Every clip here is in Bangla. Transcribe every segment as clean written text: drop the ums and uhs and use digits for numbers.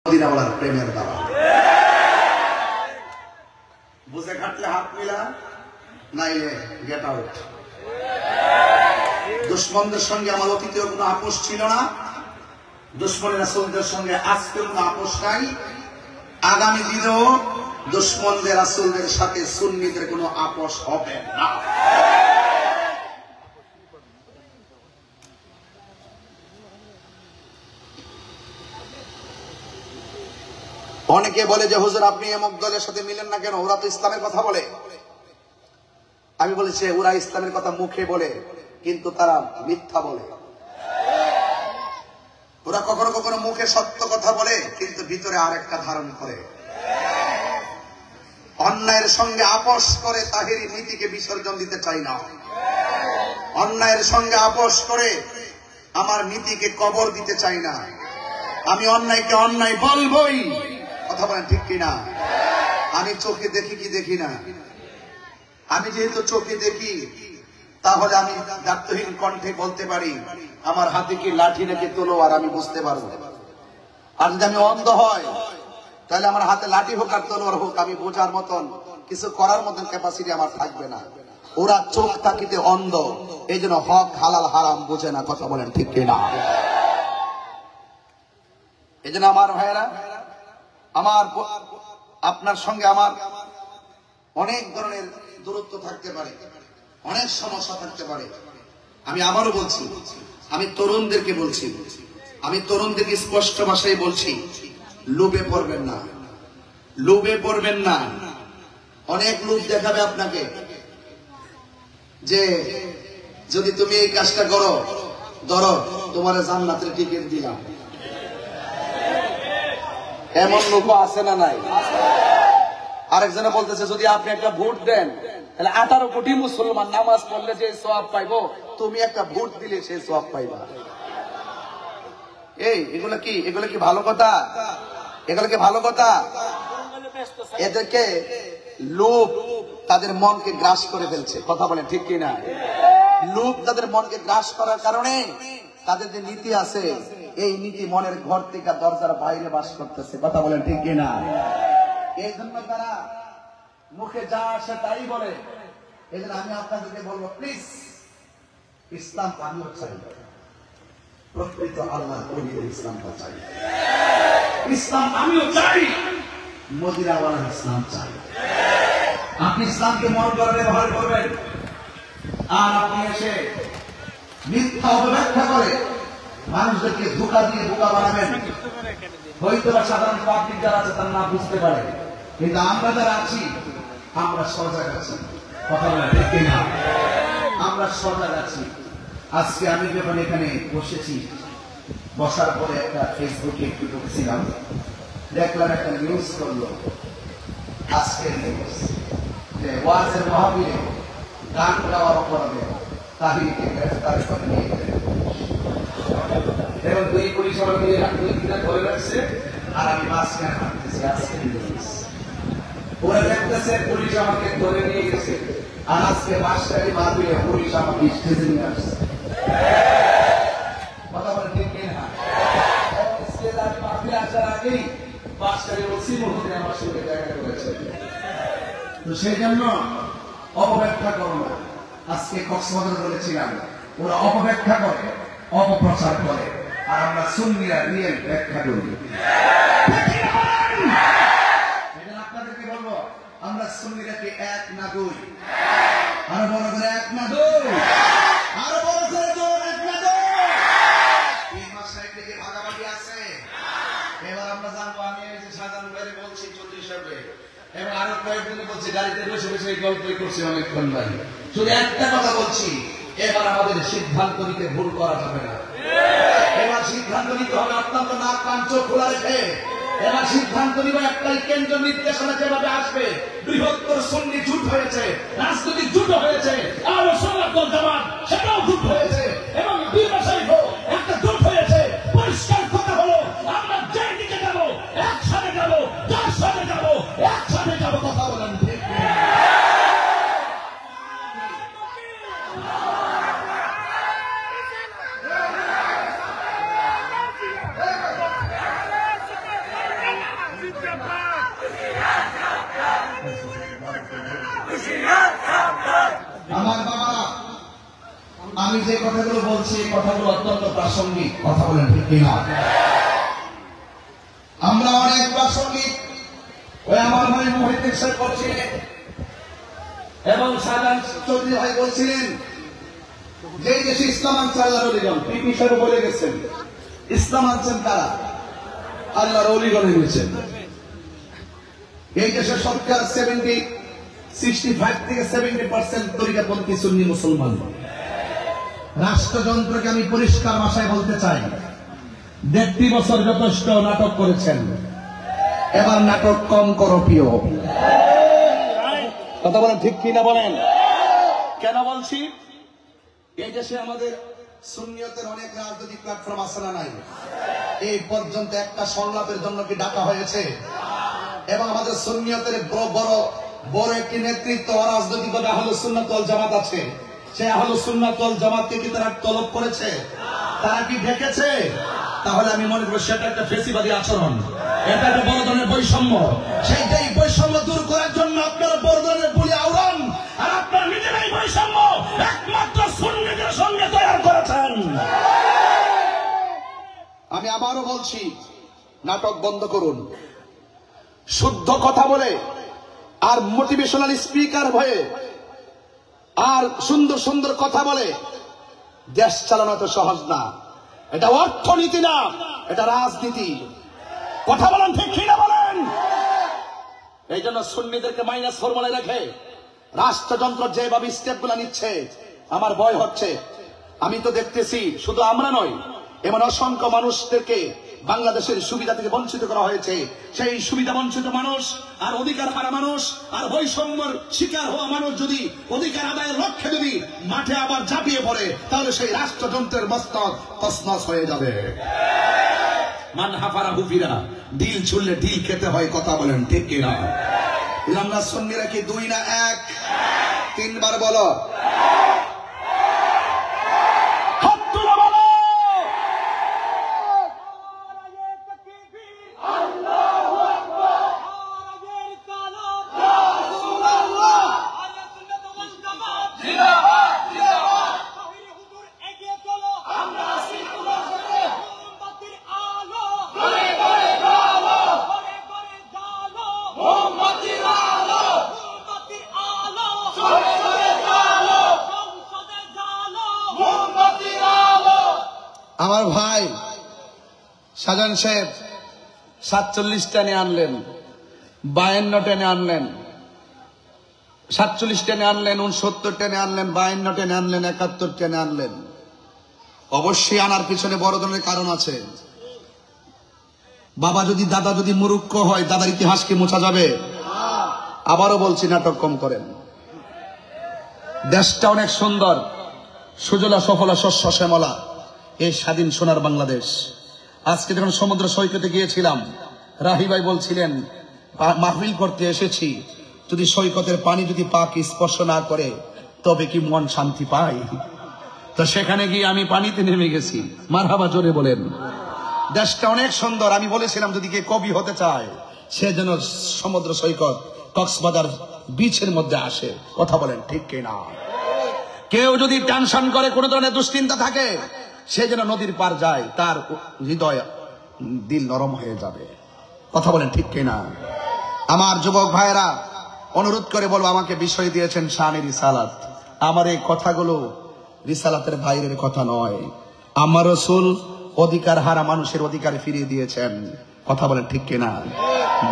মদিনাওয়ালার প্রেমের দ্বারা। বুঝে খাটলে হাত মিলা, নাইলে গেট আউট। দুশ্মনদের সঙ্গে আমার অতীতেও কোনো আপোষ ছিল না, দুশ্মনের রাসূলদের সঙ্গে আজকেও কোনো আপোষ নাই, আগামী দিনেও দুশ্মনদের রাসূলদের সাথে সুন্নিদের কোনো আপোষ হবে না। অনেকে বলে যে হুজুর আপনি এমক দলের সাথে মিলেন না কেন, ওরা তো ইসলামের কথা বলে। আমি বলেছি ওরা ইসলামের কথা মুখে বলে, কিন্তু তারা মিথ্যা বলে। ওরা কখনো কখনো মুখে সত্য কথা বলে, কিন্তু ভিতরে আরেকটা ধারণ করে। অন্যায়ের সঙ্গে আপোষ করে তাহিরি নীতিকে বিসর্জন দিতে চাই না, অন্যায়ের সঙ্গে আপোষ করে আমার নীতিকে কবর দিতে চাই না। আমি অন্যায়কে অন্যায় বলবই, কথা বলেন ঠিক কিনা? আমি চোখে দেখি কি দেখি না? আমি যেহেতু চোখে দেখি, তাহলে আমি দায়িত্বহীন কণ্ঠে বলতে পারি আমার হাতে কি লাঠি নাকি তলোয়ার, আমি বুঝতে পারবো। আর যদি আমি অন্ধ হয়, তাহলে আমার হাতে লাঠি হোক আর তলোয়ার হোক, আমি বোঝার মতন কিছু করার মতন ক্যাপাসিটি আমার থাকবে না। ওরা চোখ তাকিতে অন্ধ, এই জন্য হক হালাল হারাম বোঝে না, কথা বলেন ঠিক কিনা? এই জন্য আমার ভাইয়েরা, আমার আপনার সঙ্গে আমার অনেক ধরনের দূরত্ব থাকতে পারে, অনেক সমস্যা থাকতে পারে। আমি আবারও বলছি, আমি তরুণদেরকে বলছি, আমি তরুণদেরকে স্পষ্ট ভাষায় বলছি, লোভে পড়বেন না, লোভে পড়বেন না। অনেক লোভ দেখাবে আপনাকে যে যদি তুমি এই কাজটা করো, ধরো তোমার জান্নাতের টিকিট দিলাম। এমন লোক আছে না নাই? আরেকজনে বলতেছে যদি আপনি একটা ভোট দেন, তাহলে 18 কোটি মুসলমান নামাজ পড়লে যে সওয়াব পাইবো, তুমি একটা ভোট দিলে সেই সওয়াব পাইবা। এই এগুলো কি ভালো কথা? এগুলো কি ভালো কথা? এদেরকে লোভ তাদের মনকে গ্রাস করে ফেলছে, কথা বলেন ঠিক কিনা? লোভ তাদের মনকে গ্রাস করার কারণে তাদের যে নীতি আছে, এই নীতি মনের ঘর থেকে দরজার বাইরে বাস করতেছে, কথা বলেন ঠিক কিনা? এই জন্য তারা মুখে যা আসে তাই বলে। এই জন্য আমি আপনাদেরকে বলবো, প্লিজ ইসলাম আমিও চাই, প্রকৃত আল্লাহ ওলিদের ইসলামটা চাই, ইসলাম আমিও চাই, মদিনাওয়ালার ইসলাম চাই। আপনি ইসলামকে মন করে ব্যবহার করবেন, আর আপনি এসে মিথ্যা অপব্যাখ্যা করে মানুষদেরকে ধোঁকা দিয়ে বোকা বানাবেন। হয়তো বা সাধারণ পাবলিক যারা আছে তারা না বুঝতে পারে, কিন্তু আমরা যারা আছি আমরা সজাগ আছি, কথা বলে ঠিক কিনা? আমরা সজাগ আছি। আজকে আমি যখন এখানে বসেছি, বসার পরে একটা ফেসবুকে একটু ঢুকছিলাম, দেখলাম একটা নিউজ করলো, আজকের নিউজ, যে ওয়াজের মাহফিলে গান গাওয়ার অপরাধে তাহিরকে গ্রেফতার করে নিয়ে গেলেন এবং 2 পুলিশ আমাকে 2 দিন ধরে রাখছে, আর আমি মাঝখানে হাঁটতেছি। আজকের নিউজ ওরা দেখতেছে পুলিশ আমাকে ধরে নিয়ে গেছে, আর আজকে 5 তারিখ মাহফিলে পুলিশ আমাকে স্টেজে নিয়ে আসছে, কথা বলে ঠিক কিনা? স্টেজে আমি মাহফিলে আসার আগেই 5 তারিখ ওসি মহোদয় আমার সঙ্গে দেখা করেছে। তো সেই জন্য অপব্যাখ্যা করো না। আজকে কক্সবাজারে বলেছিলাম, ওরা অপব্যাখ্যা করে, অপপ্রচার করে, আর আমরা সুন্নিরা রিয়েল ব্যাখ্যা করি। আপনাদেরকে বলবো, আমরা সুন্নিরা কি 1 না 2? আরো বড় করে 1 না 2? আরো বড় করে 1 না 2? 3 মাস থেকে ভাগাভাগি আছে। এবার আমরা জানবো, আমি এই যে সাধারণ বাইরে বলছি 34 সালে, এবং আরো কয়েকদিন বলছি, গাড়িতে বসে বসে গল্পই করছি অনেকক্ষণ ভাই। শুধু একটা কথা বলছি, এবার আমাদের সিদ্ধান্ত নিতে ভুল করা যাবে না। এবার সিদ্ধান্ত নিতে হবে অত্যন্ত নাক কান চোখ খোলা রেখে। এবার সিদ্ধান্ত নিব একটাই, কেন্দ্র নির্দেশনা যেভাবে আসবে, বৃহত্তর সুন্নি জুট হয়েছে, রাজনৈতিক জুট হয়েছে, আর সমাজ জামাত সেটাও জুট হয়েছে, এবং 2 মাসেই একটা জুট হয়েছে। পরিষ্কার কথা হলো, আমরা যেই দিকে যাবো একসাথে যাবো, যার সাথে যাবো একসাথে যাবো, কথা বলেন ঠিক না? আমার বাবারা, আমি যে কথাগুলো বলছি এই কথাগুলো অত্যন্ত প্রাসঙ্গিক। কথা বলেন ঠিক কিনা? আমরা অনেক প্রাসঙ্গিক। ওই আমার ভাই মহিউদ্দিন সাহেব বলছিলেন এবং শাহজাহান চৌধুরী ভাই বলছিলেন যে এই দেশে ইসলাম আনছে আল্লাহর অলিগণ। পিপি সাহেব বলে গেছেন ইসলাম আনছেন কারা? আল্লাহর অলিগণ এনেছেন। এই দেশে সরকার 65 থেকে 70% তরিকাপন্থী সুন্নি মুসলমান। রাষ্ট্রযন্ত্রকে আমি পরিষ্কার ভাষায় বলতে চাই, 1.5 বছর যথেষ্ট নাটক করেছেন, এবার নাটক কম করো প্রিয়। কথা বলেন ঠিক কিনা বলেন? কেন বলছি? এই দেশে আমাদের সুন্নিয়তের অনেক রাজনৈতিক প্ল্যাটফর্ম আছে না নাই? এই পর্যন্ত একটা সংলাপের জন্য কি ডাকা হয়েছে? এবং আমাদের সুন্নিয়তের বড় একটি নেতৃত্ব রাজনৈতিক আহলুস সুন্নাত ওয়াল জামাত আছে। সেই আহলুস সুন্নাত ওয়াল জামাতকে কি তারা তলব করেছে? তারা কি দেখেছে? তাহলে আমি মনে করি সেটা একটা ফেসিবাদী আচরণ, এটা একটা বড় ধরনের বৈষম্য। সেইটাই বৈষম্য দূর করার জন্য আপনারা বড় ধরনের বলি আওড়ান, আর আপনারা নিজেরাই বৈষম্য একমাত্র সুন্নিদের সঙ্গে তৈরি করেছেন। আমি আবারও বলছি, নাটক বন্ধ করুন। শুদ্ধ কথা বলে আর মোটিভেশনাল স্পিকার হয়ে আর সুন্দর সুন্দর কথা বলে দেশ চালানো তো সহজ না। এটা অর্থনীতি না, এটা রাজনীতি। কথা বলেন ঠিক কিনা বলেন? এই জন্য সুন্নিদেরকে মাইনাস ফর্মুলায় রেখে রাষ্ট্রযন্ত্র যেভাবে স্টেপ গুলা নিচ্ছে আমার ভয় হচ্ছে। আমি তো দেখতেছি শুধু আমরা নয়, এমন অসংখ্য মানুষদেরকে বাংলাদেশের সুবিধা থেকে বঞ্চিত করা হয়েছে। সেই সুবিধা বঞ্চিত মানুষ আর অধিকার হারা মানুষ আর বৈষম্যের শিকার হওয়া মানুষ যদি অধিকার আদায়ের লক্ষ্যে যদি মাঠে আবার ঝাঁপিয়ে পড়ে, তাহলে সেই রাষ্ট্রযন্ত্রের মস্তক তছনছ হয়ে যাবে। মান হাফারা হুফিরা, ঢিল ছুড়লে ঢিল খেতে হয়। কথা বলেন ঠিক কিনা? আমরা সুন্নিরা কি 2 না 1? 3 বার বলো। আমার ভাই শাহজাহান সাহেব 47 টেনে আনলেন, 52 টেনে আনলেন, 47 টেনে আনলেন, 69 টেনে আনলেন, 52 টেনে আনলেন, 71 টেনে আনলেন। অবশ্যই আনার পিছনে বড় ধরনের কারণ আছে। বাবা যদি দাদা যদি মুরুক্ষ হয়, দাদার ইতিহাস কি মোছা যাবে? আবারও বলছি, নাটক কম করেন। দেশটা অনেক সুন্দর, সুজলা সফলা শস্য শ্যামলা এই স্বাধীন সোনার বাংলাদেশ। আজকে যখন সমুদ্র সৈকতে গিয়েছিলাম, রাহি ভাই বলছিলেন মাহফিল করতে এসেছি, যদি সৈকতের পানি যদি পাকে স্পর্শ না করে তবে কি মন শান্তি পায়? তো সেখানে গিয়ে আমি পানিতে নেমে গেছি। মারহাবা জোরে বলেন। দেশটা অনেক সুন্দর। আমি বলেছিলাম যদি কে কবি হতে চায় সে যেন সমুদ্র সৈকত কক্সবাজার বিচের মধ্যে আসে। কথা বলেন ঠিক কিনা? কেউ যদি টেনশন করে, কোনো ধরনের দুশ্চিন্তা থাকে, সে যেন নদীর পার যায়, তার হৃদয় দিল নরম হয়ে যাবে। কথা বলেন ঠিক কিনা? আমার যুবক ভাইয়েরা, অনুরোধ করে বলবো, আমাকে বিষয় দিয়েছেন শানে রিসালাত। আমার এই কথাগুলো রিসালাতের বাইরের কথা নয়। আমার রাসূল অধিকার হারা মানুষের অধিকার ফিরিয়ে দিয়েছেন। কথা বলেন ঠিক কিনা?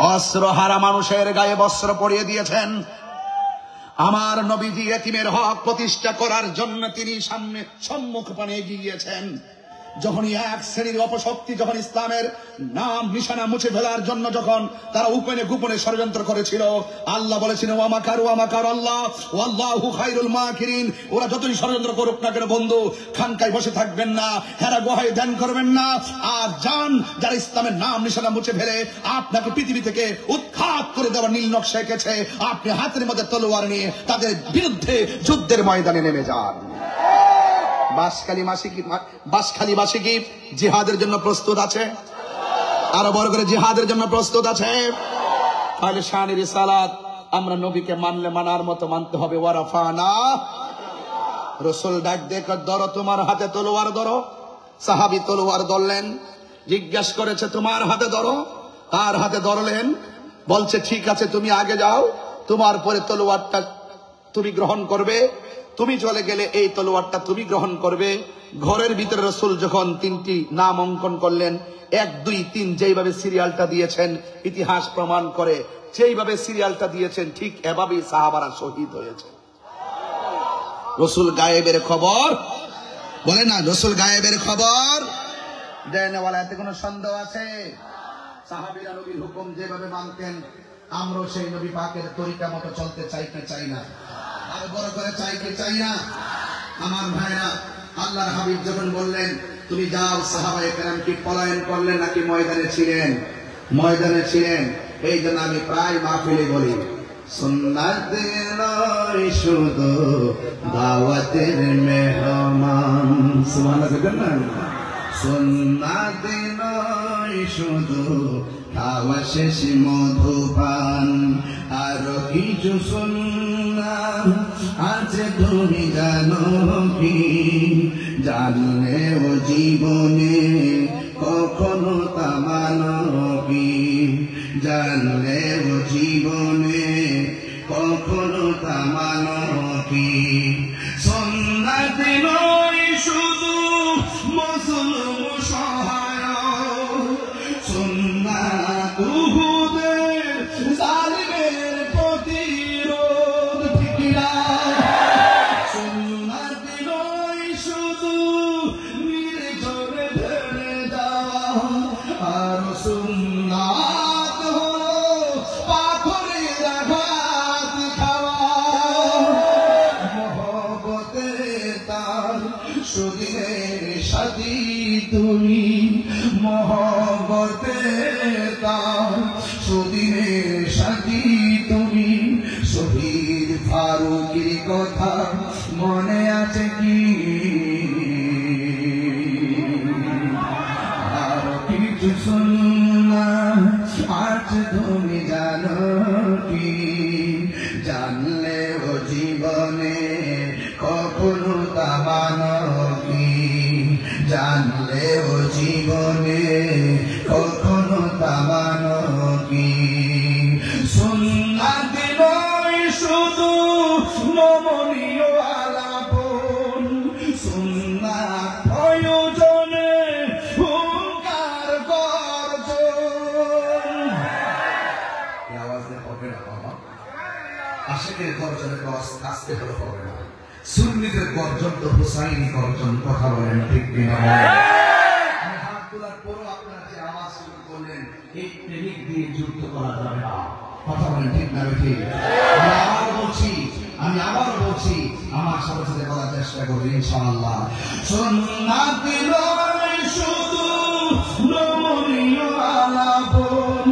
বস্ত্র হারা মানুষের গায়ে বস্ত্র পরিয়ে দিয়েছেন। আমার নবীজি এতিমের হক প্রতিষ্ঠা করার জন্য তিনি সম্মুখ পানে এগিয়ে গিয়েছেন। যখনই এক শ্রেণীর অপশক্তি যখন ইসলামের নাম নিশানা মুছে ফেলার জন্য যখন তারা উপনে গোপনে ষড়যন্ত্র করেছিল, আল্লাহ বলেছিলেন ওয়ামাকারু ওয়ামাকার আল্লাহ ওয়াল্লাহু খায়রুল মাকিরিন। ওরা যতই ষড়যন্ত্র করুক না কেন বন্ধু, খানকায় বসে থাকবেন না, হেরা গুহায় ধ্যান করবেন না, আর যান যারা ইসলামের নাম নিশানা মুছে ফেলে আপনাকে পৃথিবী থেকে উৎখাত করে দেওয়ার নীল নকশা এঁকেছে, আপনি হাতের মধ্যে তলোয়ার নিয়ে তাদের বিরুদ্ধে যুদ্ধের ময়দানে নেমে যান। বাঁশখালীবাসী কি জিহাদের জন্য প্রস্তুত আছে? আরো বড় করে জিহাদের জন্য প্রস্তুত আছে? তাহলে শান রিসালাত আমরা নবীকে মানলে মানার মতো মানতে হবে। ওয়ারাফানা, রাসূল ডাক দেখো, ধরো তোমার হাতে তলোয়ার ধরো। সাহাবী তলোয়ার ধরলেন, জিজ্ঞাসা করেছে তোমার হাতে ধরো, তার হাতে ধরলেন, বলছে ঠিক আছে তুমি আগে যাও, তোমার পরে তলোয়ারটা তুমি গ্রহণ করবে, তুমি চলে গেলে এই তলোয়ারটা তুমি গ্রহণ করবে। ঘরের ভিতরে রাসূল যখন 3টি নাম অঙ্কন করলেন, 1, 2, 3 যেইভাবে সিরিয়ালটা দিয়েছেন ইতিহাস প্রমাণ করে, যেইভাবে সিরিয়ালটা দিয়েছেন ঠিক এভাবেই সাহাবারা শহীদ হয়েছে। রাসূল গায়েবের খবর বলে না, রাসূল গায়েবের খবর দেয় না। বলা এতে কোনো সন্দেহ আছে? সাহাবীরা নবীর হুকুম যেভাবে মানতেন, আমরাও সেই নবী পাকের তরিকা মতো চলতে চাই কি চাই না? আর বড় করে চাই কি চাই না? আমার ভাইরা, আল্লাহর হাবিব যখন বললেন তুমি যাও, সাহাবায়ে কেরাম কি পলায়ন করলেন নাকি ময়দানে ছিলেন? ময়দানে ছিলেন। এই জন্য আমি প্রায় মাহফিলে বলি, সুন্নাত নয় শুধু দাওয়াতের মেহমান। সুবহানাল্লাহ। সুন্নাত নয় শুধু খাওয়া শেষ মধুপান, আরো কিছু সুন্নাত আছে তুমি জানো কি? জানলেও জীবনে কখনো তা মানো কি? জানলেও জীবনে কখনো তা মানো কি? সুন্নাত নয় শুধু মুসলিম সহায়, সুন্নাত উহুদের জালিমের প্রতিরোধ। ঠিক না? সুন্নাত নয় শুধু নির্জনে ঢেলে যাওয়া, আর সুন্নাত হলো পাথরের আঘাত খাওয়া। মহব্বতে তার সুদিনের সাথী তুমি, মহব্বতে তার সুদিনের সাথী তুমি। শহীদ ফারুকের কথা মনে আছে কি? আর কিছু সুন্নাত আজ তুমি জানো কি? জানলেও জীবনে কখনো তা মানো কি? জানলেও জীবনে কখনো তা মানো কি? সুন্নাত নয় শুধু নমনীয় আলাপন, সুন্নাত প্রয়োজনে হুঙ্কার গর্জন। আওয়াজ দিয়ে হবে না বাবা, আশিকের গর্জনের আজকে হলে হবে না। সুন্নিদের গর্জন তো হুসাইনি গর্জন। কথা বলেন ঠিক কিনা? আমি হাত তোলার পরও আপনারা যে আওয়াজ শুরু করলেন, এই প্রেমিক দিয়ে যুদ্ধ করা যাবে না। কথা বলেন ঠিক না? ঠিক। আমি আবারও বলছি, আমার সাথে সাথে বলার চেষ্টা করবো ইনশাআল্লাহ। সুন্নাত নয় শুধু নমনীয় আলাপন,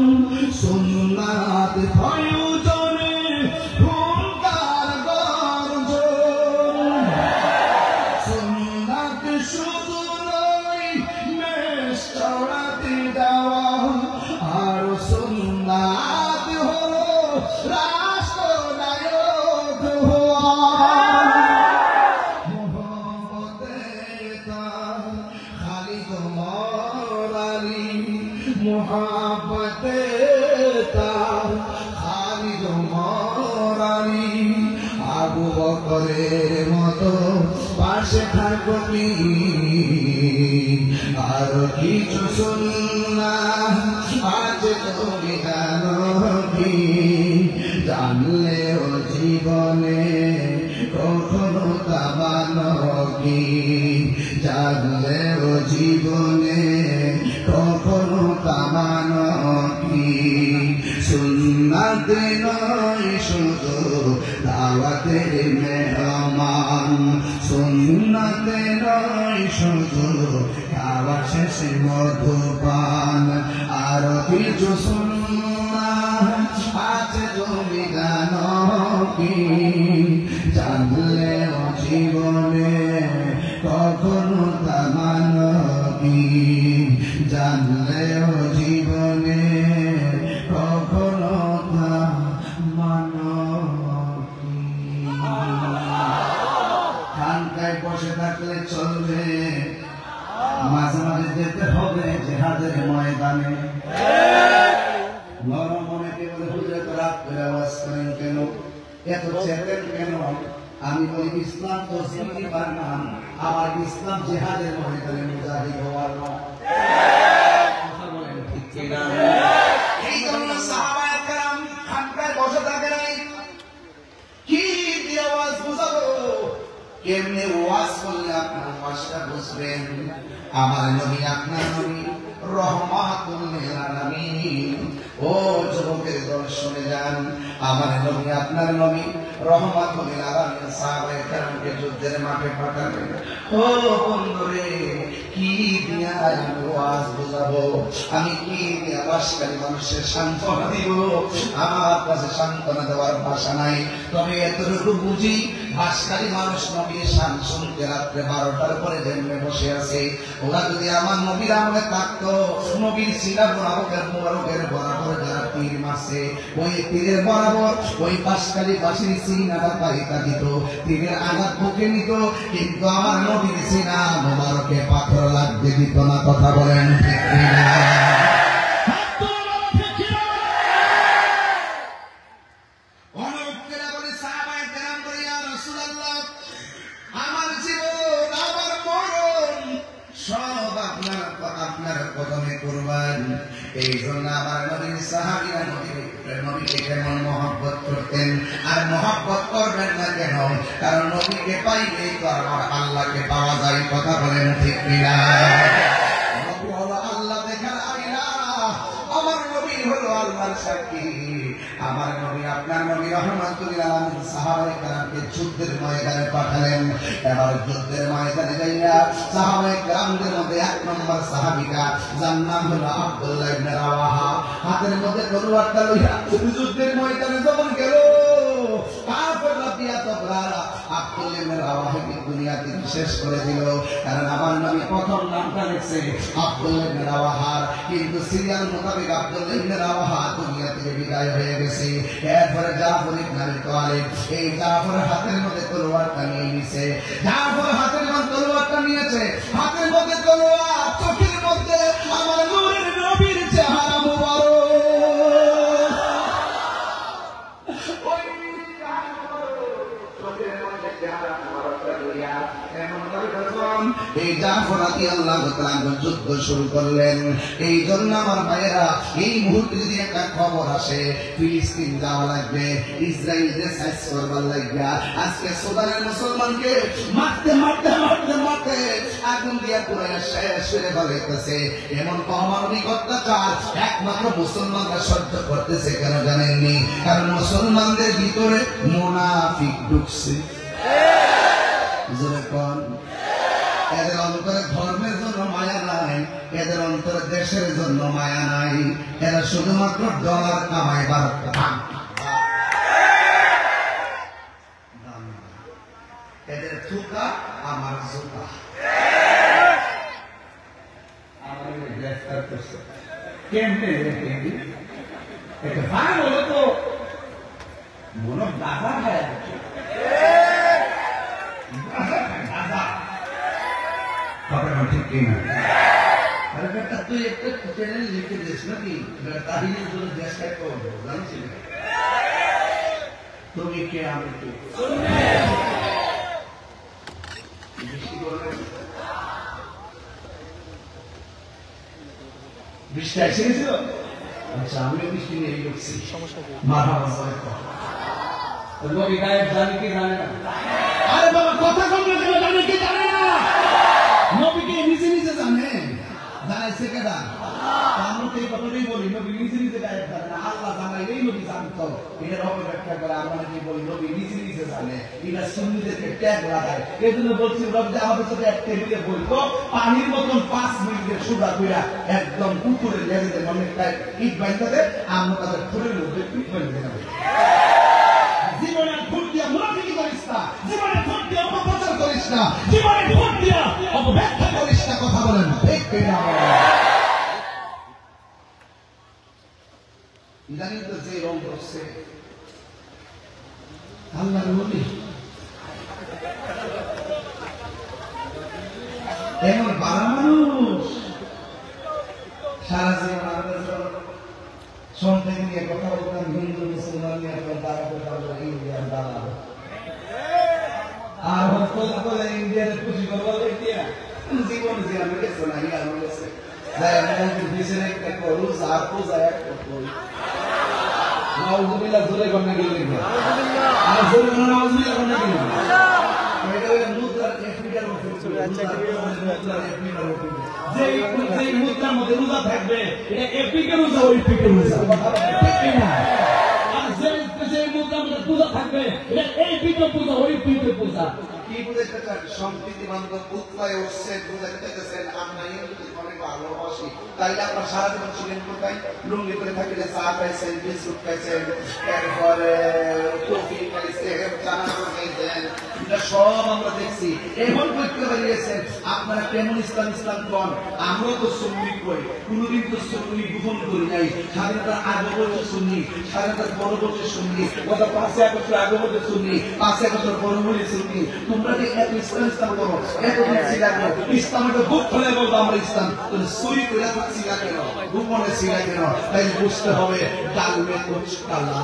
সুন্নাত প্রয়োজনে হুঙ্কার গর্জন। সুন্নাত শুধু নয় মেষ চড়াতে যাওয়া, আর সুন্নাত হলো রাষ্ট্রনায়ক হওয়া। মোহাম্মদে তার খালিদ মরালি, মোহাম্মদে তার খালিদ মরালি। আবু বকরের মতো পাশে থাকবি, আর কিছু সুন্নাত আজ তুমি জানো কি? জানলেও জীবনে কখনো তা মানো কি? জানলেও জীবনে কখনো তা মানো কি? সুন্নাত নয় শুধু দাওয়াতের মেহমান, সুন্নাত নয় শুধু খাওয়া শেষে মধুপান, আর কিছু সুন্নাত আছে তুমি জানো কি? জানলেও জীবনে কখনো তা মানো কি? জানলেও জীবনে কখনো এত চেতেন কেন? আমি বলি ইসলাম তো জিম্মিবার নাম, আমার ইসলাম জিহাদের ময়দানে মুজাহিদ হওয়ার নাম। কথা বলেন ঠিক কিনা? এই জন্য সাহাবায়ে কেরাম খানকায় বসে থাকে নাই। কি দিয়ে ওয়াজ বুঝাবো? কেমনে ওয়াজ করলে আপনার ওয়াজটা বুঝবেন? আমার নবী আপনার নবী রহমাতুল লিল আলামিন। ও যুবকের দল শুনে যান, আমার নবী আপনার নবী রহমাতুল লিল আলামিন সাহাবায়ে কেরামকে যুদ্ধের মাঠে পাঠালেন। ও বন্ধুরে, কি দিয়া আমি ওয়াজ বুঝাবো? আমি কি দিয়া বাসকারী মানুষের সান্ত্বনা দিব? আমার কাছে সান্ত্বনা দেওয়ার ভাষা নাই। তবে এতটুকু বুঝি, বাসকারী মানুষ নবীর শান শুনতে রাত্রে 12টার পরে জেনে বসে আছে। ওরা যদি আমার নবীর আমলে থাকতো, নবীর সিনা মুবারকের বরাবর যারা তীর মারছে, ওই তীরের বরাবর ওই বাসকারী বাসির সিনাটা পাইতা দিত, তীরের আঘাত বুকে নিত, কিন্তু আমার নবীর সিনা মুবারকে পাথর লাগতে দিত না। কথা বলেন ঠিক কিনা? এই জন্য আমার নবীর সাহাবীরা নবীকে কেমন মহব্বত করতেন, আর মহব্বত করবেন না কেন? কারণ নবীকে পাইলেই তো আমার আল্লাহকে পাওয়া যায়। কথা বলেন ঠিক কিনা? নবী হলো আল্লাহ দেখার আয়না, আমার নবী হলো আল্লাহর সাক্ষী। আমার নবী আপনার নবী রহমাতুল লিল আলামিন সাহাবায়ে কেরামকে যুদ্ধের ময়দানে পাঠালেন। এবার যুদ্ধের ময়দানে যাইয়া সাহাবায়ে কেরামদের মধ্যে 1 নম্বর সাহাবীটা, যার নাম হলো আব্দুল্লাহ ইবনে রাওয়াহা, হাতের মধ্যে তলোয়ারটা লইয়া যুদ্ধের ময়দানে যখন গেল, কাফেররা দিয়া তবরারা আব্দুল্লাহ ইবনে রাওয়াহাকে দুনিয়া থেকে শেষ করে দিল। কারণ আমার নবী প্রথম নামটা লিখছে আব্দুল্লাহ ইবনে রাওয়াহা, কিন্তু সিরিয়াল মোতাবেক আব্দুল্লাহ ইবনে রাওয়াহা দুনিয়া থেকে বিদায় হয়ে গেছে। এরপরে জাফর ইবনে আবি তালিব, এই জাফর হাতের মধ্যে তলোয়ারটা নিয়ে নিছে। জাফর হাতের মধ্যে তলোয়ারটা নিয়েছে, হাতের মধ্যে তলোয়ার, চোখের মধ্যে আমার নূরের নবীর চেহারা মুবারক। এই জাফর রাদিয়াল্লাহু তাআলা যুদ্ধ শুরু করলেন। এই জন্য আমার ভাইয়েরা, এই মুহূর্তে যদি একটা খবর আসে ফিলিস্তিন যাওয়া লাগবে, ইসরায়েল যে সাইজ করবার লাগবে, আজকে সুদানের মুসলমানকে মারতে মারতে মারতে মারতে আগুন দিয়া পুরাইয়া শেষ করে ফেলাইতেছে, এমন অমানবিক অত্যাচার একমাত্র মুসলমানরা সহ্য করতেছে। কেন জানেননি? কারণ মুসলমানদের ভিতরে মুনাফিক ঢুকছে। এদের অন্তরে ধর্মের জন্য মায়া নাই, এদের অন্তরে দেশের জন্য মায়া নাই, এরা শুধুমাত্র ডলার কামাইবার এদের থুকা আমার জুতা। আমার গ্রেফতার করছে কেমনে? একটা ফাইন হলো তো মনে দাদা খায়, ঠিক কিনা? তুই একটা চ্যানেল লিখে দিস নাকি তাহিনীর জন্য দেশ করবো, জানছি তুমি কে? আমি কে? বৃষ্টি এসে গেছিল। আচ্ছা, আমিও বৃষ্টি নিয়ে লিখছি। নবী গায়েব জানে কি জানে না? আরে বাবা, কথা কম না, জানে কি জানে না? নবীকে নিজে নিজে জানে, জানাইছে কেডা? আমরা তো এই কথাটাই বলি, নবী নিজে নিজে গায়েব জানে না, আল্লাহ জানাইলেই নবী জানতো। এটার অপব্যাখ্যা করে আমরা কি বলি নবী নিজে নিজে জানে, এটা সুন্নিদেরকে ট্যাগ লাগায়। এই জন্য বলছি রবি আমাদের সাথে এক টেবিলে বলতো, পানির মতন 5 মিনিটের সুদা কইরা একদম পুকুরে লেগে অনেকটা ইট বাইতে আমরা তাদের ফুলের মধ্যে ইট বাইতে যাবে। জীবনের ভোট দিয়া মুনাফিকি করিস না, জীবনের ভোট দিয়া অপপ্রচার করিস না, জীবনের ভোট দিয়া অপব্যাখ্যা করিস না। কথা বলেন ঠিক কিনা? ইদানিং তো যে রং করছে আল্লাহর নবী, এমন ভালো মানুষ সারা জীবন সন্তান নিয়ে কথা বলতাম, হিন্দু মুসলমান নিয়ে ইন্ডিয়ান দালাল আর বলে ইন্ডিয়ার খুশি করবো জীবন জীবন গেছে না ইয়ার গেছে পিছনে একটা করু আর পূজা এক করি নাউজুবিল্লাহ জোরে করতে গেলে আর জোরে নাউজুবিল্লাহ করতে গেলে এটা হলো মুদ্রার আফ্রিকার মধ্যে যে মুদ্রার মধ্যে রোজা থাকবে এটা আফ্রিকার রোজা ওই আফ্রিকার রোজা ঠিক না আর যে মুদ্রার মধ্যে পূজা থাকবে এটা এই আফ্রিকার পূজা ওই আফ্রিকার পূজা কি বুঝাইতে চান সম্প্রীতি বান্ধব উৎপায় উঠছে বুঝাইতে চাইছেন আমরা হিন্দুদের অনেক ভালোবাসি তাইলে আপনার সারা জীবন ছিলেন কোথায় লুঙ্গি করে থাকলে চা খাইছেন বিস্কুট খাইছেন এরপরে কফি খাইছেন চানা খাইছেন এটা সব আমরা দেখছি এখন করতে পারিয়েছেন আপনারা কেমন ইসলাম ইসলাম কন আমরা তো সুন্নি কই কোনদিন তো সুন্নি গোপন করি নাই স্বাধীনতার আগে বলছে সুন্নি স্বাধীনতার পরে বলছে সুন্নি গত 5 আগস্টের আগে বলছে সুন্নি 5 আগস্টের পরে বলছে সুন্নি তোমরা যে এত ইসলাম ইসলাম করো এত সিলাকে ইসলামটা বুক খুলে বলবো আমরা ইসলাম তুমি সই করে থাকছিলা কেন গোপনে ছিলা কেন তাই বুঝতে হবে ডাল মে কুছ কালা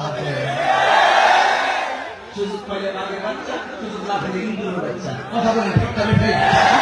সুযোগ পাইলে বাগে বাচ্চা সুযোগ না পেলে হিন্দুর বাচ্চা কথা বলে ঠিক